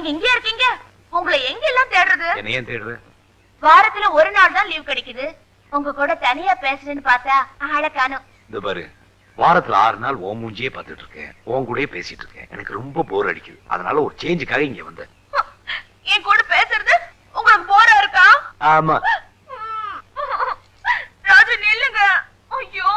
நீங்க இங்கே இருக்கீங்க? உங்களை எங்க எல்லாம் தேடுறது? என்ன ஏன் தேடுற? வாரத்துல ஒரு நாள் தான் லீவ் கிடைக்குது. உங்க கூட தனியா பேசுறேன்னு பார்த்தா ஆளை காணோம். இந்த பாரு, வாரத்துல 6 நாள் ஓ மூஞ்சியே பார்த்துட்டு இருக்கேன், உன் கூடயே பேசிட்டு இருக்கேன். எனக்கு ரொம்ப போர் அடிக்குது. அதனால ஒரு சேஞ்சுக்காக இங்க வந்தேன். என் கூட பேசுறது உங்களுக்கு போரா இருக்கா? ஆமா. ராஜு நில்லுங்க. ஐயோ,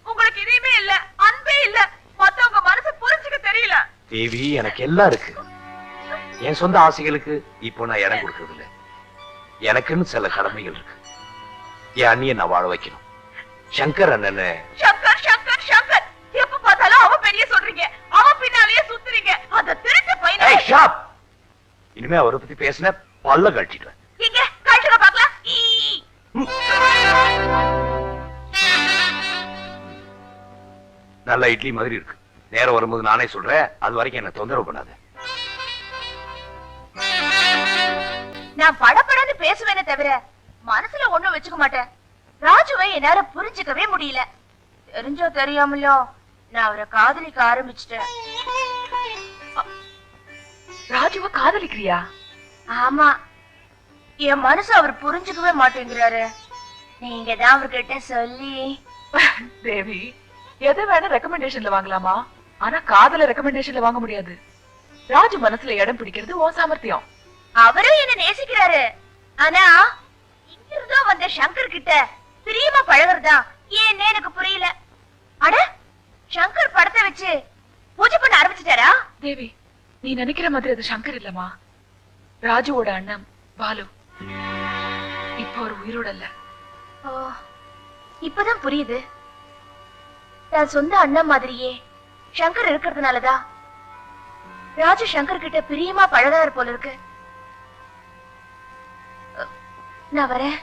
உங்களுக்கு இதுவுமே இல்ல, அன்பே இல்ல, மத்தவங்க மனசு புரிஞ்சுக்க தெரியல. தேவி, எனக்கு எல்லாம் இருக்கு. என் சொந்த ஆசைகளுக்கு இப்போ நான் இடம் கொடுக்கறது இல்ல. எனக்குன்னு சில கடமைகள் இருக்கு. என் அண்ணியை நான் வாழ வைக்கணும். சங்கர் அண்ணன். சங்கர் சங்கர் சங்கர் எப்ப பார்த்தாலும் அவ பெரிய சொல்றீங்க, அவ பின்னாலேயே சுத்துறீங்க. அந்த திருட்டு பையனை இனிமே அவரை பத்தி பேசின பல்ல கட்டிடுவேன். இங்க கழுத்துக்க பார்க்கலாம். நல்ல இட்லி மாதிரி இருக்கு. நேரம் வரும்போது நானே சொல்றேன். அது வரைக்கும் என்ன தொந்தரவு பண்ணாத. நான் படப்படன்னு பேசுவேனே தவிர மனசுல ஒண்ணும் வச்சுக்க மாட்டேன். ராஜுவை என்னால புரிஞ்சுக்கவே முடியல. தெரிஞ்சோ தெரியாமலோ நான் அவரை காதலிக்க ஆரம்பிச்சிட்டேன். ராஜுவ காதலிக்கிறியா? ஆமா, என் மனசு அவர் புரிஞ்சுக்கவே மாட்டேங்கிறாரு. நீங்க தான் அவர்கிட்ட சொல்லி. தேவி, எதை வேணா ரெக்கமெண்டேஷன்ல வாங்கலாமா, ஆனா காதல ரெக்கமெண்டேஷன்ல வாங்க முடியாது. ராஜு மனசுல இடம் பிடிக்கிறது உன் சாமர்த்தியம். அவரும் என்ன நேசிக்கிறாரு. ஆனா இங்கிருந்தோ வந்த சங்கர் கிட்ட பிரியமா பழகுறதா ஏன்னு எனக்கு புரியல. அட, சங்கர் படத்தை வச்சு பூஜை பண்ண ஆரம்பிச்சிட்டாரா? தேவி, நீ நினைக்கிற மாதிரி அது சங்கர் இல்லமா, ராஜுவோட அண்ணன் பாலு. இப்போ ஒரு உயிரோட இல்ல. இப்பதான் புரியுது. நான் சொந்த அண்ணன் மாதிரியே சங்கர் இருக்கிறதுனாலதான் ராஜு சங்கர் கிட்ட பிரியமா பழகாரு போல இருக்கு. நான் வரேன்.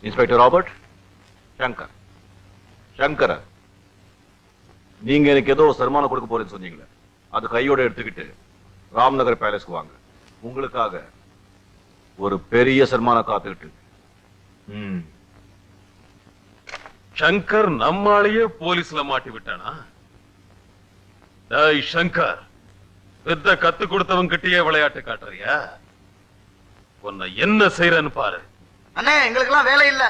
Inspector Robert, Shankar. சங்கர், நீங்க எனக்கு ஏதோ சன்மானம் கொடுக்க போறேன்னு சொன்னீங்களே, அது கையோட எடுத்துக்கிட்டு ராம்நகர் பேலஸ்க்கு வாங்க. உங்களுக்காக ஒரு பெரிய சன்மானம் காத்துக்கிட்டு. சங்கர் நம்மாலேயே போலீஸ்ல மாட்டி விட்டானா? டேய் சங்கர், வித்த கத்து கொடுத்தவன் கிட்டயே விளையாட்டு காட்டுறியா? உன்னை என்ன செய்யறன்னு பாரு. அண்ணே, எங்களுக்கெல்லாம் வேலை இல்ல.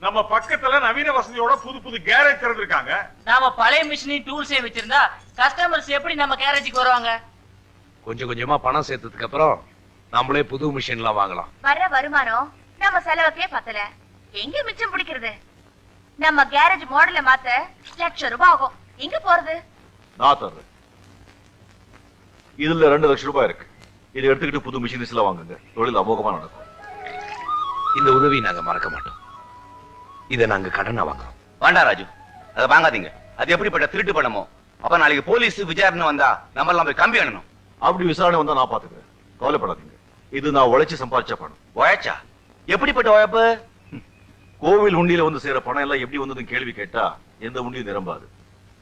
நம்ம பக்கத்துல நவீன வசதியோட புது புது கேரேஜ் திறந்திருக்காங்க. நாம பழைய மிஷினையும் டூல்ஸையும் வச்சிருந்தா கஸ்டமர்ஸ் எப்படி நம்ம கேரேஜுக்கு வருவாங்க? கொஞ்சம் கொஞ்சமா பணம் சேர்த்ததுக்கு அப்புறம் நம்மளே புது மிஷின்லாம் வாங்கலாம். வர்ற வருமானம் நம்ம செலவுக்கே பத்தல, எங்க மிச்சம் பிடிக்கிறது? நம்ம கேரேஜ் மாடலை மாத்த ₹1,00,000 ஆகும். எங்க போறது? நான் தர்றேன். இதுல ₹2,00,000 இருக்கு. இதை எடுத்துக்கிட்டு புது மிஷினரிஸ் எல்லாம் வாங்குங்க. தொழில் அமோகமா நடக்கும். இந்த உதவி நாங்க மறக்க மாட்டோம். இதை நாங்க கடனா வாங்குறோம். வேண்டாம் ராஜு, அதை வாங்காதீங்க. அது எப்படிப்பட்ட திருட்டு பணமோ. அப்ப நாளைக்கு போலீஸ் விசாரணை வந்தா நம்ம எல்லாம் போய் கம்பி அண்ணணும். அப்படி விசாரணை வந்தா நான் பாத்துக்கிறேன், கவலைப்படாதீங்க. இது நான் உழைச்சு சம்பாதிச்ச பணம். உழைச்சா? எப்படிப்பட்ட உழைப்பு? கோவில் உண்டியில வந்து சேர பணம் எல்லாம் எப்படி வந்ததுன்னு கேள்வி கேட்டா எந்த உண்டியும் நிரம்பாது.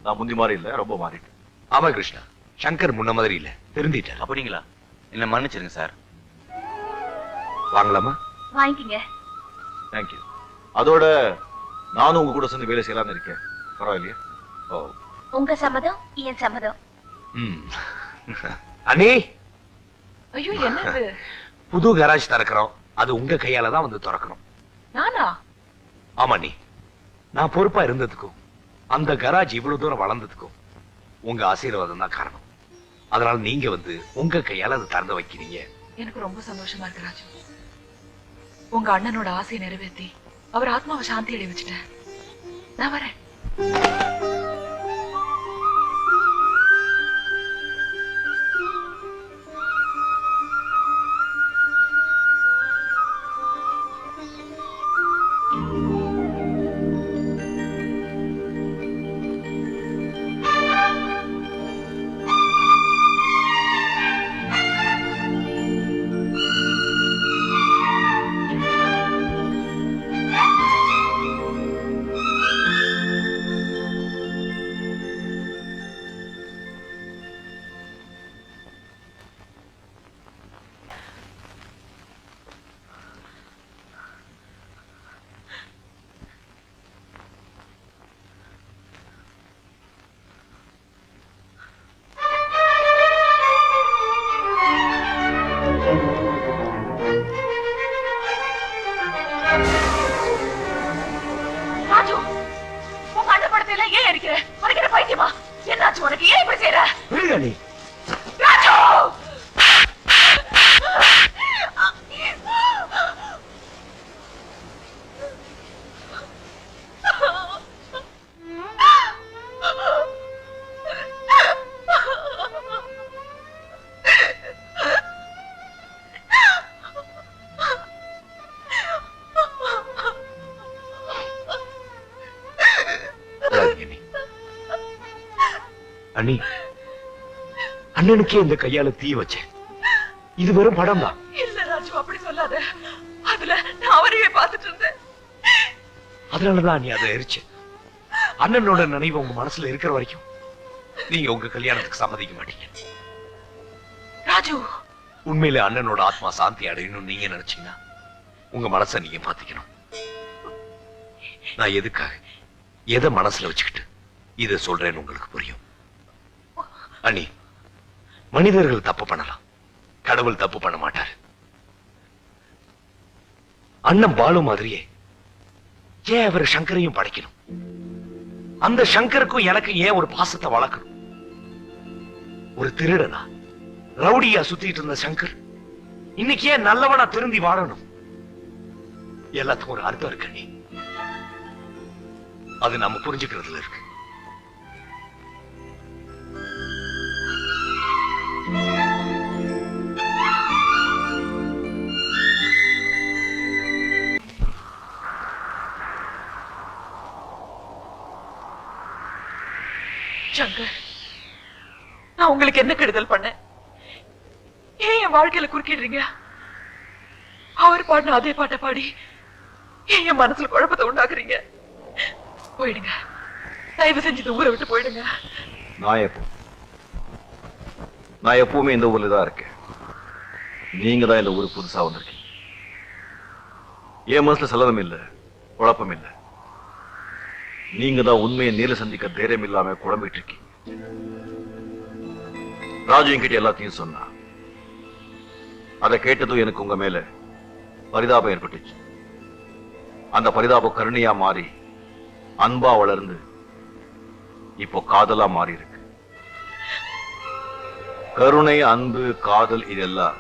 நான் முந்தி மாதிரி இல்ல, ரொம்ப மாறிட்டேன். ஆமா கிருஷ்ணா, சங்கர் முன்ன மாதிரி இல்ல, திருந்திட்டார். அப்படிங்களா? என்ன மன்னிச்சிருங்க சார். வாங்கலாமா? வாங்கிக்கங்க. தேங்க்யூ. அதோட நானும் உங்க கூட சேர்ந்து வேலை செய்யலாம்னு இருக்கேன். பரவாயில்லையா? ஓ, உங்க சம்மதம் என் சம்மதம். அண்ணி, ஐயோ, என்னது? புது கராஜ் திறக்கிறோம். அது உங்க கையால தான் வந்து திறக்கணும். நானா? ஆமா, நீ நான் பொறுப்பா இருந்ததுக்கும் அந்த கராஜ் இவ்வளவு தூரம் வளர்ந்ததுக்கும் உங்க ஆசீர்வாதம் தான் காரணம். அதனால நீங்க வந்து உங்க கையால அதை திறந்து வைக்கிறீங்க. எனக்கு ரொம்ப சந்தோஷமா இருக்கு ராஜு. உங்க அண்ணனோட ஆசையை நிறைவேற்றி அவர் ஆத்மாவை சாந்தி அடைய வச்சுட்டேன். நான் வரேன். அண்ணி, அண்ணனுக்கே இந்த கையால தீ வச்சேன். இது வெறும் படம் தான். இல்ல ராஜு, அப்படி சொல்லாத. அதுல நான் அவரையே பார்த்துட்டு இருந்தேன். அதனாலதான் நீ அதை எரிச்ச. அண்ணனோட நினைவு உங்க மனசுல இருக்கிற வரைக்கும் நீங்க உங்க கல்யாணத்துக்கு சம்மதிக்க மாட்டீங்க. ராஜு, உண்மையில அண்ணனோட ஆத்மா சாந்தி அடையணும் நீங்க நினைச்சீங்கன்னா உங்க மனசை நீங்க மாத்திக்கணும். நான் எதுக்காக எதை மனசுல வச்சுக்கிட்டு இதை சொல்றேன்னு உங்களுக்கு புரியும். அண்ணி, மனிதர்கள் தப்பு பண்ணலாம், கடவுள் தப்பு பண்ண மாட்டாரு. அண்ணன் பாலு மாதிரியே ஏன் அவர் சங்கரையும் படைக்கணும்? அந்த சங்கருக்கும் எனக்கு ஏன் ஒரு பாசத்தை வளர்க்கணும்? ஒரு திருடனா ரவுடியா சுத்திட்டு இருந்த சங்கர் இன்னைக்கு ஏன் நல்லவனா திருந்தி வாழணும்? எல்லாத்துக்கும் ஒரு அர்த்தம் இருக்கு அண்ணி. அது நம்ம புரிஞ்சுக்கிறதுல இருக்கு. சங்கர், நான் உங்களுக்கு என்ன கெடுதல் பண்ணேன்? ஏன் என் வாழ்க்கையில குறுக்கிடுறீங்க? அவர் பாடின அதே பாட்டை பாடி ஏன் என் மனசுல குழப்பத்தை உண்டாக்குறீங்க? போயிடுங்க, தயவு செஞ்சு இந்த ஊரை விட்டு போயிடுங்க. நான் எப்பவுமே இந்த ஊர்ல தான் இருக்கேன். நீங்க தான் இந்த ஊருக்கு புதுசா வந்திருக்கீங்க. என் மனசுல சலனம் இல்ல, குழப்பம் இல்ல. நீங்க தான் உண்மையை நேரில் சந்திக்க தைரியம் இல்லாம குழம்பிட்டு இருக்கீங்க. ராஜு என்கிட்ட எல்லாத்தையும் சொன்னா. அதை கேட்டதும் எனக்கு உங்க மேல பரிதாபம் ஏற்பட்டுச்சு. அந்த பரிதாபம் கருணையா மாறி அன்பா வளர்ந்து இப்போ காதலா மாறி இருக்கு. கருணை, அன்பு, காதல் இதெல்லாம்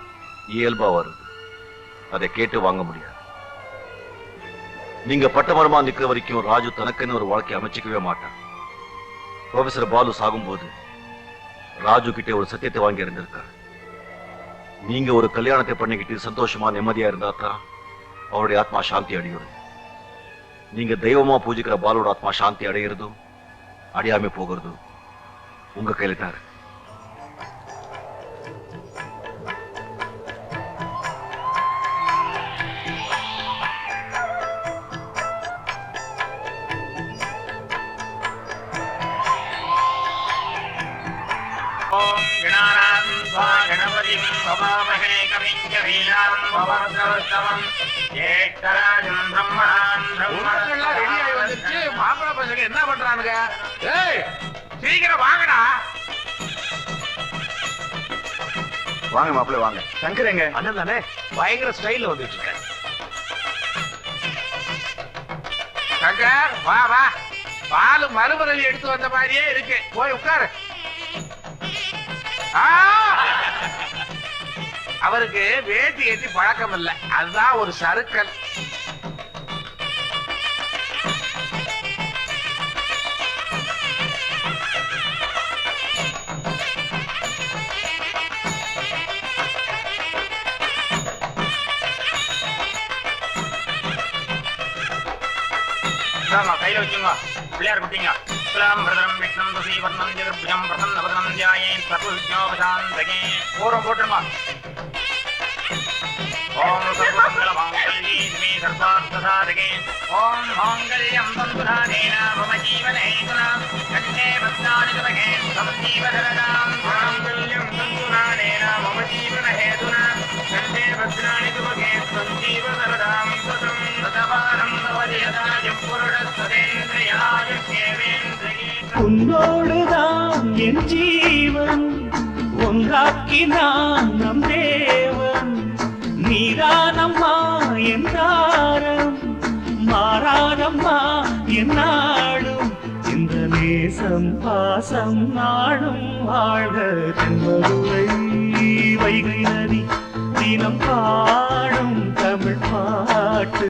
இயல்பா வருது. அதை கேட்டு வாங்க முடியாது. நீங்க பட்டமரமா நிக்கிற வரைக்கும் ராஜு தனக்குன்னு ஒரு வாழ்க்கை அமைச்சிக்கவே மாட்டான். ப்ரொஃபசர் பாலு சாகும்போது ராஜு கிட்டே ஒரு சத்தியத்தை வாங்கி இருந்திருக்காரு. நீங்க ஒரு கல்யாணத்தை பண்ணிக்கிட்டு சந்தோஷமா நிம்மதியா இருந்தா தான் அவருடைய ஆத்மா சாந்தி அடைகிறது. நீங்க தெய்வமா பூஜிக்கிற பாலோட ஆத்மா சாந்தி அடைகிறதும் அடையாம போகிறதும் உங்க கையில தான் இருக்கு. மாப்பிள்ள பசங்க என்ன பண்றானுங்க? சீக்கிரம் வாங்கடா. வாங்க மாப்பிள்ள வாங்க. சங்கர் எங்க? அண்ணன் தானே, பயங்கர ஸ்டைல்ல வந்துட்டு இருக்க. சங்கர் வா வா. பாலு மறுபறவை எடுத்து வந்த மாதிரியே இருக்கு. போய் உட்காரு. அவருக்கு வேட்டி ஏற்றி பழக்கம் இல்ல, அதுதான் ஒரு சறுக்கல். கையில வச்சுங்க பிள்ளையார் குட்டிங்க. பூரம் போட்டுருங்க. ஓம் சர்வமங்கள மாங்கல்யே சர்வார்த்தசாதகே ஓம் மாங்கல்யம் தந்துநானேன மம ஜீவனேதுனா கண்டே பத்னானி சுபகே சம்ஜீவதரதாம் மாங்கல்யம் தந்துநானேன மம ஜீவனஹேதுனா கண்டே பத்னானி சுபகே சம்ஜீவதரதாம் சதம் சதவாரம் நவதியதாயம் புருடஸ்ததேந்திரயாயுஷ்யேவேந்திரயே. உன்னோடுதான் என் ஜீவன் ஒன்றாக்கினான் நம் தேவன். நீதானம்மா என் தாரம் மாறாதம்மா என் நாடும். இந்த நேசம் பாசம் நாடும் வாழ்க. தென்மதுரை வைகை நதி தினம் பாடும்